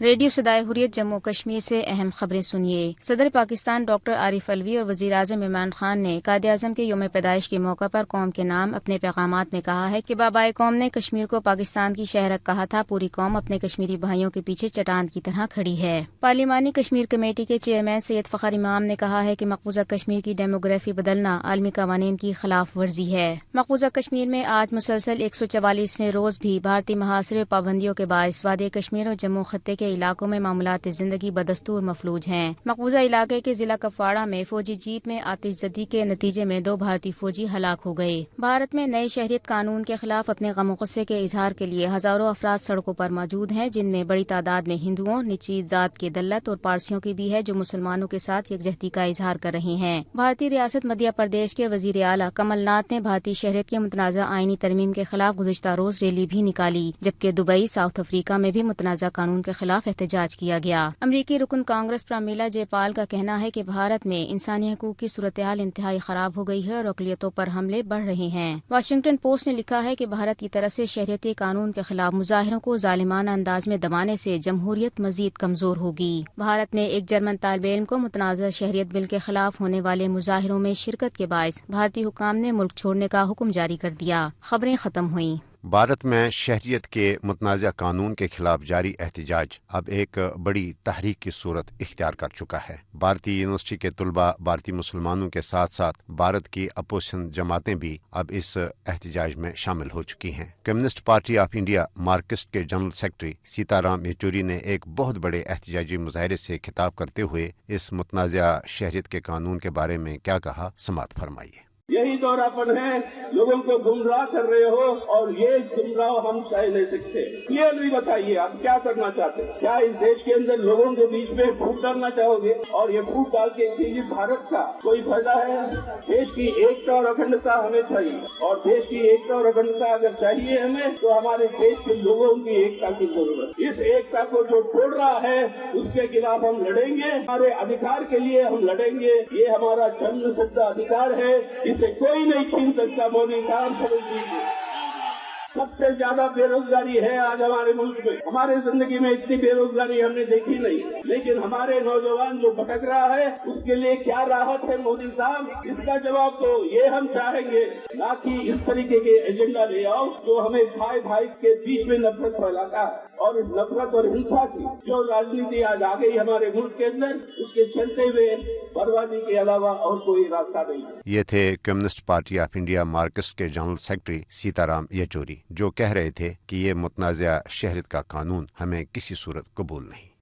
Radio صدائے حریت جموں کشمیر سے اہم خبریں سنیے۔ صدر پاکستان ڈاکٹر عارف الوی اور وزیر اعظم عمران خان نے قائد اعظم کے یوم پیدائش کے موقع پر قوم کے نام اپنے پیغامات میں کہا ہے کہ بابائے قوم نے کشمیر کو پاکستان کی شہرک کہا تھا، پوری قوم اپنے کشمیری بھائیوں کے پیچھے چٹان کی طرح کھڑی ہے۔ پارلیمانی کشمیر کمیٹی کے چیئرمین سید فخر امام نے کہا ہے کہ مقبوضہ کشمیر کی ڈیموگرافی بدلنا عالمی قوانین کی خلاف ورزی ہے۔ مقبوضہ کشمیر میں آج مسلسل 144ویں روز بھی بھارتی محاصرے اور پابندیوں کے باعث وادی کشمیر اور جموں خطے کے علاقوں میں معاملات زندگی بدستور مفلوج ہیں۔ مقبوضہ علاقے کے ضلع کپواڑہ میں فوجی جیپ میں آتش زدی کے نتیجے میں 2 بھارتی فوجی ہلاک ہو گئے۔ بھارت میں نئے شہریت قانون کے خلاف اپنے غم و غصے کے اظہار کے لیے ہزاروں افراد سڑکوں پر موجود ہیں، جن میں بڑی تعداد میں ہندوؤں، نچی ذات کے دلت اور پارسیوں کی بھی ہے، جو مسلمانوں کے ساتھ یکجہتی کا اظہار کر رہے ہیں۔ بھارتی ریاست مدھیہ پردیش کے وزیر اعلیٰ کمل ناتھ نے بھارتی شہریت کے متنازع آئینی ترمیم کے خلاف گزشتہ روز ریلی بھی نکالی، جبکہ دبئی، ساؤتھ افریقہ میں بھی متنازع قانون کے خلاف احتجاج کیا گیا۔ امریکی رکن کانگریس پرامیلا جے پال کا کہنا ہے کہ بھارت میں انسانی حقوق کی صورتحال انتہائی خراب ہو گئی ہے اور اقلیتوں پر حملے بڑھ رہے ہیں۔ واشنگٹن پوسٹ نے لکھا ہے کہ بھارت کی طرف سے شہریتی قانون کے خلاف مظاہروں کو ظالمانہ انداز میں دبانے سے جمہوریت مزید کمزور ہوگی۔ بھارت میں ایک جرمن طالب علم کو متنازع شہریت بل کے خلاف ہونے والے مظاہروں میں شرکت کے باعث بھارتی حکام نے ملک چھوڑنے کا حکم جاری کر دیا۔ خبریں ختم ہوئیں۔ بھارت میں شہریت کے متنازع قانون کے خلاف جاری احتجاج اب ایک بڑی تحریک کی صورت اختیار کر چکا ہے۔ بھارتی یونیورسٹی کے طلباء، بھارتی مسلمانوں کے ساتھ ساتھ بھارت کی اپوزیشن جماعتیں بھی اب اس احتجاج میں شامل ہو چکی ہیں۔ Communist party of India Marxist کے جنرل سیکرٹری سیتا رام یچوری نے ایک بہت بڑے احتجاجی مظاہرے سے خطاب کرتے ہوئے اس متنازع شہریت کے قانون کے بارے میں کیا کہا، سماعت فرمائیے۔ یہی دورہ پن ہے، لوگوں کو گمراہ کر رہے ہو اور یہ گمراہ ہم سہ نہیں سکتے۔ کلیئرلی بتائیے آپ کیا کرنا چاہتے ہیں؟ کیا اس دیش کے اندر لوگوں کے بیچ میں پھوٹ ڈالنا چاہو گے؟ اور یہ پھوٹ ڈال کے کہ بھارت کا کوئی فائدہ ہے؟ دیش کی ایکتا اور اکھنڈتا ہمیں چاہیے، اور دیش کی ایکتا اور اکھنڈتا اگر چاہیے ہمیں تو ہمارے دیش کے لوگوں کی ایکتا کی ضرورت۔ اس ایکتا کو جو توڑ رہا ہے اس کے خلاف ہم لڑیں گے، ہمارے ادھیکار کے لیے ہم لڑیں گے۔ یہ ہمارا جنم سدھ ادھیکار ہے، اسے کوئی نہیں چھین سکتا۔ مودی صاحب سمجھ لیجیے، سب سے زیادہ بے روزگاری ہے آج ہمارے ملک میں۔ ہمارے زندگی میں اتنی بے روزگاری ہم نے دیکھی نہیں، لیکن ہمارے نوجوان جو بھٹک رہا ہے اس کے لیے کیا راحت ہے مودی صاحب؟ اس کا جواب تو یہ ہم چاہیں گے، نہ کہ اس طریقے کے ایجنڈا لے آؤ جو ہمیں بھائی کے بیچ میں نفرت پھیلاتا ہے۔ اور اس نفرت اور ہنسا کی جو راجنیتی آج آ گئی ہمارے ملک کے اندر، اس کے چلتے ہوئے بربادی کے علاوہ اور کوئی راستہ نہیں۔ یہ تھے communist party of India Marxist کے جنرل سیکرٹری سیتا رام یچوری، جو کہہ رہے تھے کہ یہ متنازع شہریت کا قانون ہمیں کسی صورت قبول نہیں۔